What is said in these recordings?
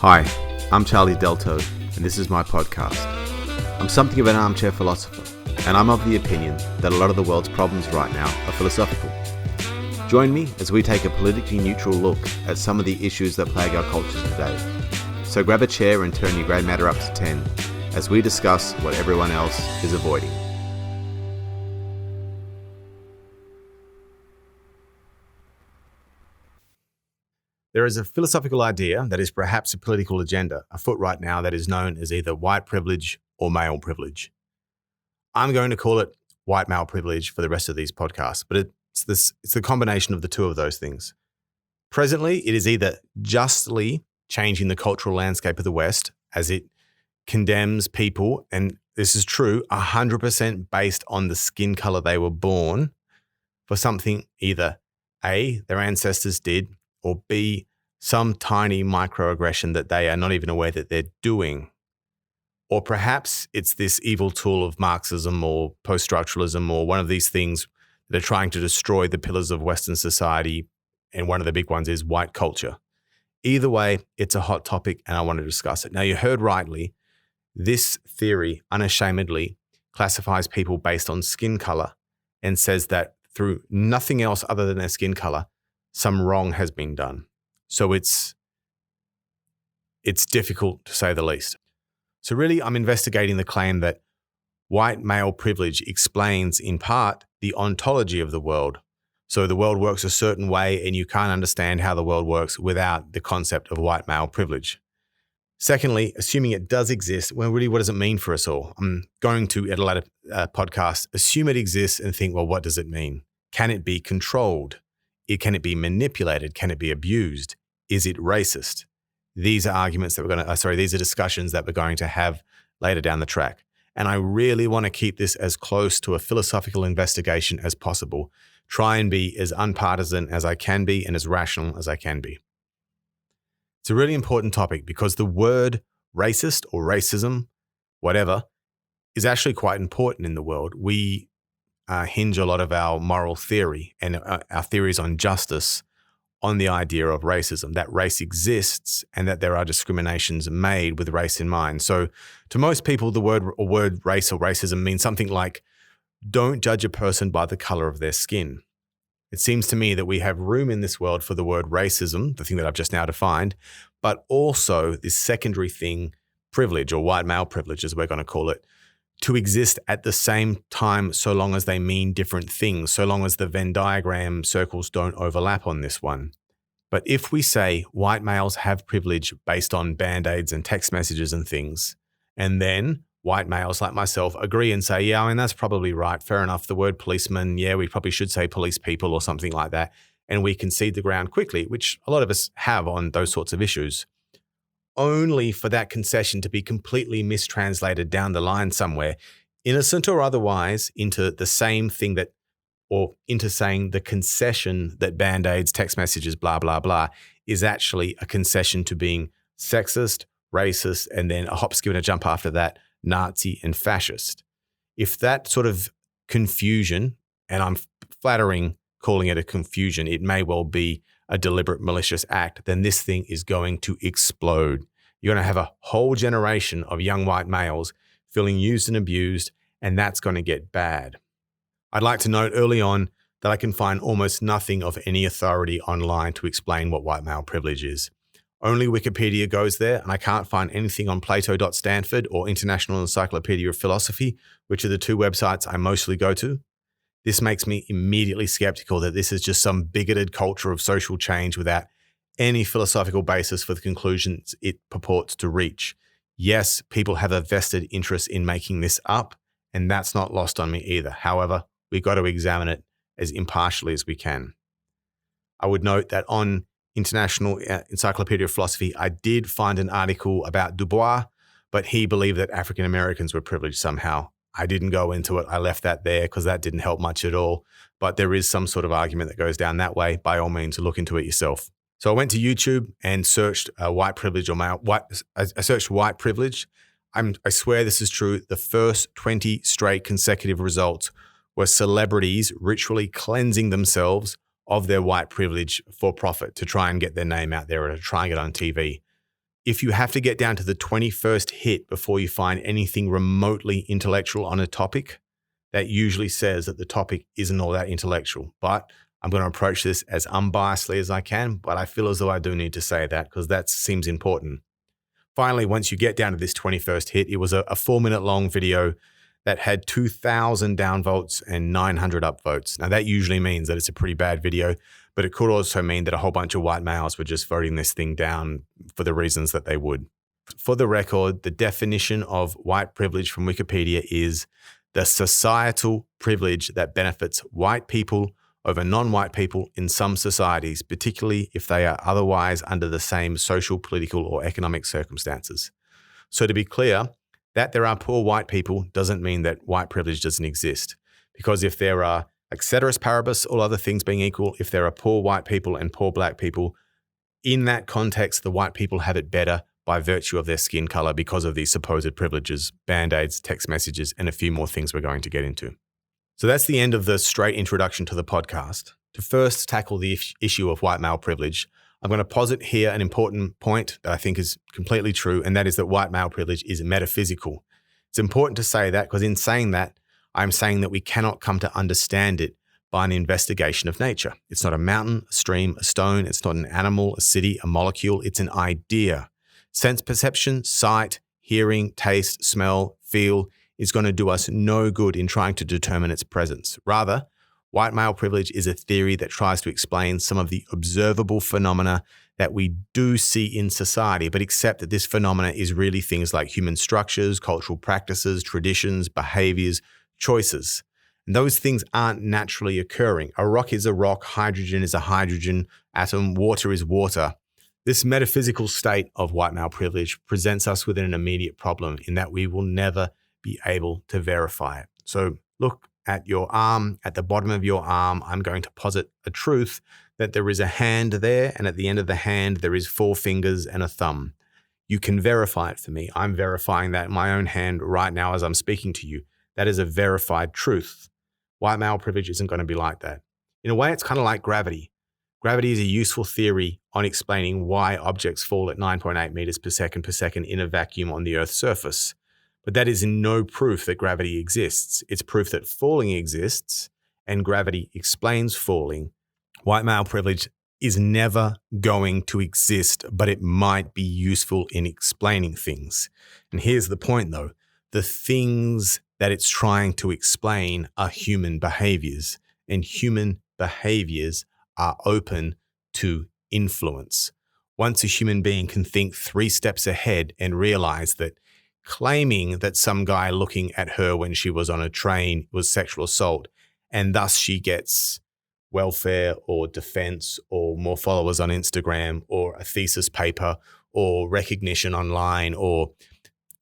Hi, I'm Charlie Delto, and this is my podcast. I'm something of an armchair philosopher, and I'm of the opinion that a lot of the world's problems right now are philosophical. Join me as we take a politically neutral look at some of the issues that plague our culture today. So grab a chair and turn your grey matter up to 10 as we discuss what everyone else is avoiding. There is a philosophical idea that is perhaps a political agenda afoot right now that is known as either white privilege or male privilege. I'm going to call it white male privilege for the rest of these podcasts, but it's the combination of the two of those things. Presently, it is either justly changing the cultural landscape of the West as it condemns people, and this is true, 100% based on the skin color they were born for something either A, their ancestors did, or B, some tiny microaggression that they are not even aware that they're doing. Or perhaps it's this evil tool of Marxism or post-structuralism or one of these things that are trying to destroy the pillars of Western society, and one of the big ones is white culture. Either way, it's a hot topic and I want to discuss it. Now, you heard rightly, this theory unashamedly classifies people based on skin color and says that through nothing else other than their skin color, some wrong has been done. So it's difficult to say the least. So really, I'm investigating the claim that white male privilege explains in part the ontology of the world. So the world works a certain way and you can't understand how the world works without the concept of white male privilege. Secondly, assuming it does exist, well, really, what does it mean for us all? I'm going to, at a later podcast, assume it exists and think, well, what does it mean? Can it be controlled? Can it be manipulated? Can it be abused? Is it racist? These are arguments that these are discussions that we're going to have later down the track. And I really want to keep this as close to a philosophical investigation as possible. Try and be as unpartisan as I can be and as rational as I can be. It's a really important topic because the word racist or racism, whatever, is actually quite important in the world. We hinge a lot of our moral theory and our theories on justice on the idea of racism, that race exists and that there are discriminations made with race in mind. So to most people, the word race or racism means something like, don't judge a person by the color of their skin. It seems to me that we have room in this world for the word racism, the thing that I've just now defined, but also this secondary thing, privilege or white male privilege, as we're going to call it, to exist at the same time so long as they mean different things, so long as the Venn diagram circles don't overlap on this one. But if we say white males have privilege based on band-aids and text messages and things, and then white males like myself agree and say, yeah, I mean, that's probably right, fair enough, the word policeman, yeah, we probably should say police people or something like that, and we concede the ground quickly, which a lot of us have on those sorts of issues, only for that concession to be completely mistranslated down the line somewhere, innocent or otherwise, into the same thing that, or into saying the concession that band-aids, text messages, blah, blah, blah, is actually a concession to being sexist, racist, and then a hop, skip, and a jump after that, Nazi and fascist. If that sort of confusion, and I'm flattering calling it a confusion, it may well be a deliberate malicious act, then this thing is going to explode. You're going to have a whole generation of young white males feeling used and abused, and that's going to get bad. I'd like to note early on that I can find almost nothing of any authority online to explain what white male privilege is. Only Wikipedia goes there, and I can't find anything on Plato.Stanford or International Encyclopedia of Philosophy, which are the two websites I mostly go to. This makes me immediately skeptical that this is just some bigoted culture of social change without any philosophical basis for the conclusions it purports to reach. Yes, people have a vested interest in making this up, and that's not lost on me either. However, we've got to examine it as impartially as we can. I would note that on International Encyclopedia of Philosophy, I did find an article about Du Bois, but he believed that African Americans were privileged somehow. I didn't go into it. I left that there because that didn't help much at all. But there is some sort of argument that goes down that way. By all means, look into it yourself. So I went to YouTube and searched white privilege or I searched white privilege. I swear this is true. The first 20 straight consecutive results were celebrities ritually cleansing themselves of their white privilege for profit to try and get their name out there or to try and get on TV. if you have to get down to the 21st hit before you find anything remotely intellectual on a topic, that usually says that the topic isn't all that intellectual. But I'm going to approach this as unbiasedly as I can, but I feel as though I do need to say that because that seems important. Finally, once you get down to this 21st hit, it was a 4-minute long video that had 2,000 downvotes and 900 upvotes. Now, that usually means that it's a pretty bad video, but it could also mean that a whole bunch of white males were just voting this thing down for the reasons that they would. For the record, the definition of white privilege from Wikipedia is the societal privilege that benefits white people over non-white people in some societies, particularly if they are otherwise under the same social, political, or economic circumstances. So to be clear, that there are poor white people doesn't mean that white privilege doesn't exist. Because if there are, like ceteris paribus, all other things being equal, if there are poor white people and poor black people, in that context, the white people have it better by virtue of their skin color because of these supposed privileges, band-aids, text messages, and a few more things we're going to get into. So that's the end of the straight introduction to the podcast. To first tackle the issue of white male privilege, I'm going to posit here an important point that I think is completely true, and that is that white male privilege is metaphysical. It's important to say that because in saying that, I'm saying that we cannot come to understand it by an investigation of nature. It's not a mountain, a stream, a stone. It's not an animal, a city, a molecule. It's an idea. Sense perception, sight, hearing, taste, smell, feel is going to do us no good in trying to determine its presence. Rather, white male privilege is a theory that tries to explain some of the observable phenomena that we do see in society, but accept that this phenomena is really things like human structures, cultural practices, traditions, behaviors, choices. And those things aren't naturally occurring. A rock is a rock, hydrogen is a hydrogen atom, water is water. This metaphysical state of white male privilege presents us with an immediate problem in that we will never be able to verify it. So look at your arm, at the bottom of your arm, I'm going to posit a truth that there is a hand there, and at the end of the hand, there is 4 fingers and a thumb. You can verify it for me. I'm verifying that in my own hand right now as I'm speaking to you. That is a verified truth. White male privilege isn't going to be like that. In a way, it's kind of like gravity. Gravity is a useful theory on explaining why objects fall at 9.8 meters per second in a vacuum on the Earth's surface. But that is no proof that gravity exists. It's proof that falling exists, and gravity explains falling. White male privilege is never going to exist, but it might be useful in explaining things. And here's the point, though. The things that it's trying to explain are human behaviors, and human behaviors are open to influence. Once a human being can think 3 steps ahead and realize that claiming that some guy looking at her when she was on a train was sexual assault, and thus she gets welfare or defense or more followers on Instagram or a thesis paper or recognition online or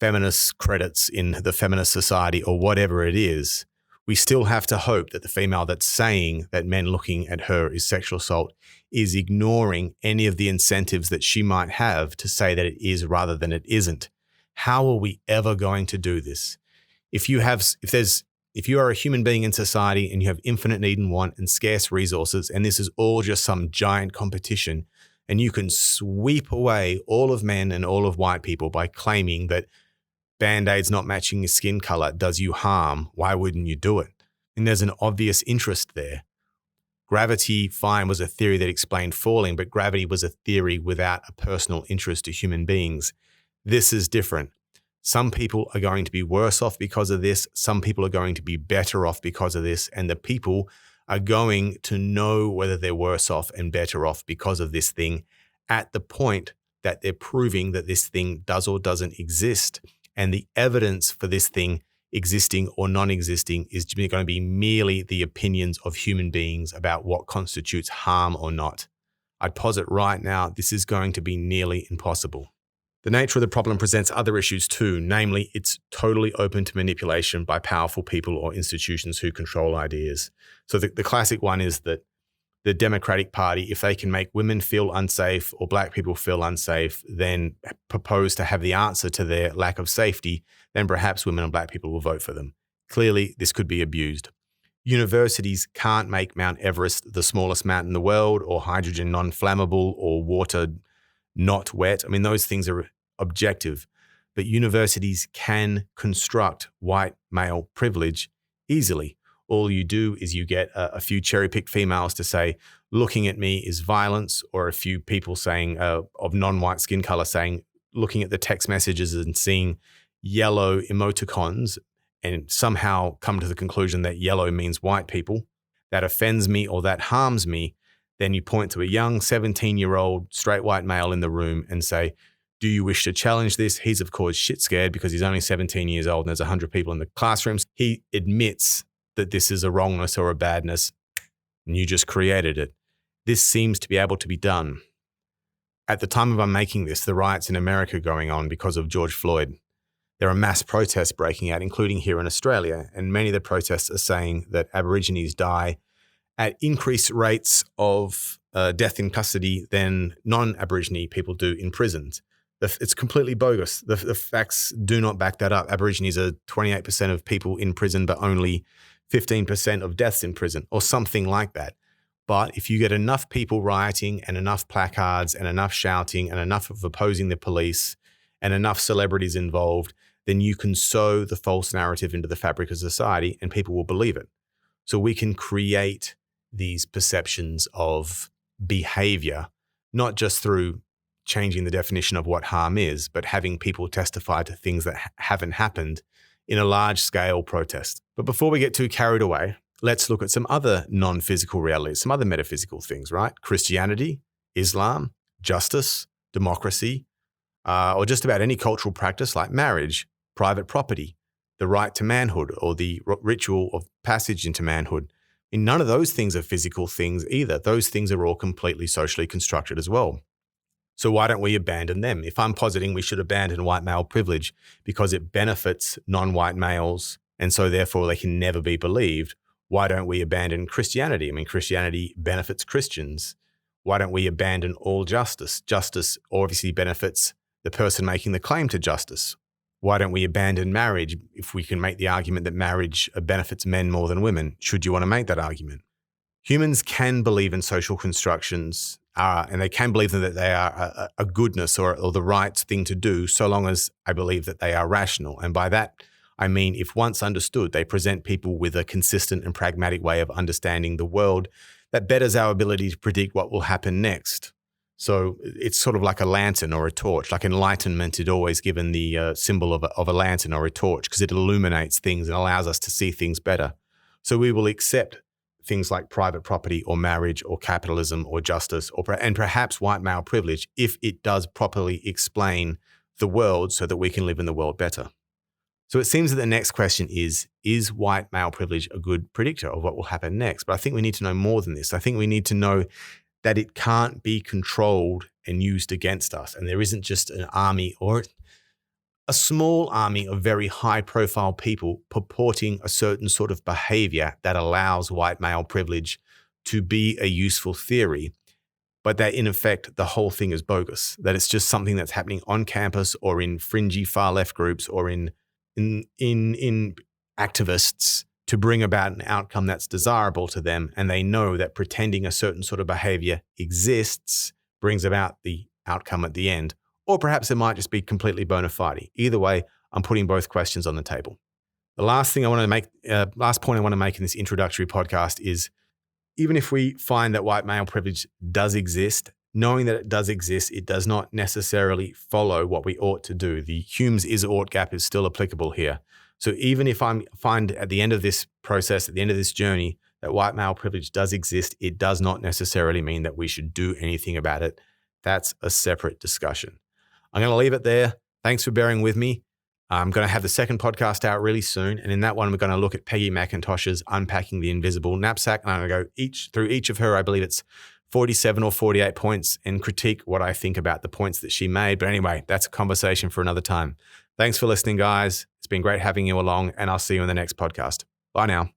feminist credits in the feminist society or whatever it is, we still have to hope that the female that's saying that men looking at her is sexual assault is ignoring any of the incentives that she might have to say that it is rather than it isn't. How are we ever going to do this? If you are a human being in society and you have infinite need and want and scarce resources, and this is all just some giant competition, and you can sweep away all of men and all of white people by claiming that Band-Aids not matching your skin color does you harm, why wouldn't you do it? And there's an obvious interest there. Gravity, fine, was a theory that explained falling, but gravity was a theory without a personal interest to human beings. This is different. Some people are going to be worse off because of this. Some people are going to be better off because of this. And the people are going to know whether they're worse off and better off because of this thing at the point that they're proving that this thing does or doesn't exist. And the evidence for this thing existing or non-existing is going to be merely the opinions of human beings about what constitutes harm or not. I'd posit right now, this is going to be nearly impossible. The nature of the problem presents other issues too, namely it's totally open to manipulation by powerful people or institutions who control ideas. So the classic one is that the Democratic Party, if they can make women feel unsafe or black people feel unsafe, then propose to have the answer to their lack of safety, then perhaps women and black people will vote for them. Clearly, this could be abused. Universities can't make Mount Everest the smallest mountain in the world, or hydrogen non-flammable, or water not wet. I mean, those things are objective, but universities can construct white male privilege easily. All you do is you get a few cherry-picked females to say, looking at me is violence, or a few people saying of non-white skin color saying, looking at the text messages and seeing yellow emoticons and somehow come to the conclusion that yellow means white people. That offends me or that harms me. Then you point to a young 17-year-old straight white male in the room and say, do you wish to challenge this? He's of course shit scared because he's only 17 years old and there's 100 people in the classrooms. He admits that this is a wrongness or a badness and you just created it. This seems to be able to be done. At the time of I'm making this, the riots in America going on because of George Floyd. There are mass protests breaking out, including here in Australia, and many of the protests are saying that Aborigines die at increased rates of death in custody than non-Aborigine people do in prisons. It's completely bogus. The facts do not back that up. Aborigines are 28% of people in prison, but only 15% of deaths in prison, or something like that. But if you get enough people rioting and enough placards and enough shouting and enough of opposing the police and enough celebrities involved, then you can sow the false narrative into the fabric of society and people will believe it. So we can create these perceptions of behavior, not just through changing the definition of what harm is, but having people testify to things that haven't happened in a large scale protest. But before we get too carried away, let's look at some other non-physical realities, some other metaphysical things, right? Christianity, Islam, justice, democracy, or just about any cultural practice like marriage, private property, the right to manhood, or the ritual of passage into manhood. And none of those things are physical things either. Those things are all completely socially constructed as well. So why don't we abandon them? If I'm positing we should abandon white male privilege because it benefits non-white males and so therefore they can never be believed, why don't we abandon Christianity? I mean, Christianity benefits Christians. Why don't we abandon all justice? Justice obviously benefits the person making the claim to justice. Why don't we abandon marriage if we can make the argument that marriage benefits men more than women? Should you want to make that argument? Humans can believe in social constructions and they can believe that they are a goodness or the right thing to do so long as I believe that they are rational. And by that, I mean, if once understood, they present people with a consistent and pragmatic way of understanding the world that betters our ability to predict what will happen next. So it's sort of like a lantern or a torch. Like enlightenment is always given the symbol of a lantern or a torch because it illuminates things and allows us to see things better. So we will accept things like private property or marriage or capitalism or justice and perhaps white male privilege if it does properly explain the world so that we can live in the world better. So it seems that the next question is white male privilege a good predictor of what will happen next? But I think we need to know more than this. I think we need to know that it can't be controlled and used against us. And there isn't just an army or a small army of very high-profile people purporting a certain sort of behavior that allows white male privilege to be a useful theory, but that in effect, the whole thing is bogus, that it's just something that's happening on campus or in fringy far-left groups or in activists to bring about an outcome that's desirable to them. And they know that pretending a certain sort of behavior exists brings about the outcome at the end. Or perhaps it might just be completely bona fide. Either way, I'm putting both questions on the table. The last point I want to make in this introductory podcast is, even if we find that white male privilege does exist, knowing that it does exist, it does not necessarily follow what we ought to do. The Hume's is-ought gap is still applicable here. So even if I find at the end of this process, at the end of this journey, that white male privilege does exist, it does not necessarily mean that we should do anything about it. That's a separate discussion. I'm going to leave it there. Thanks for bearing with me. I'm going to have the second podcast out really soon. And in that one, we're going to look at Peggy McIntosh's Unpacking the Invisible Knapsack. And I'm going to go through each of her, I believe it's 47 or 48 points, and critique what I think about the points that she made. But anyway, that's a conversation for another time. Thanks for listening, guys. It's been great having you along, and I'll see you in the next podcast. Bye now.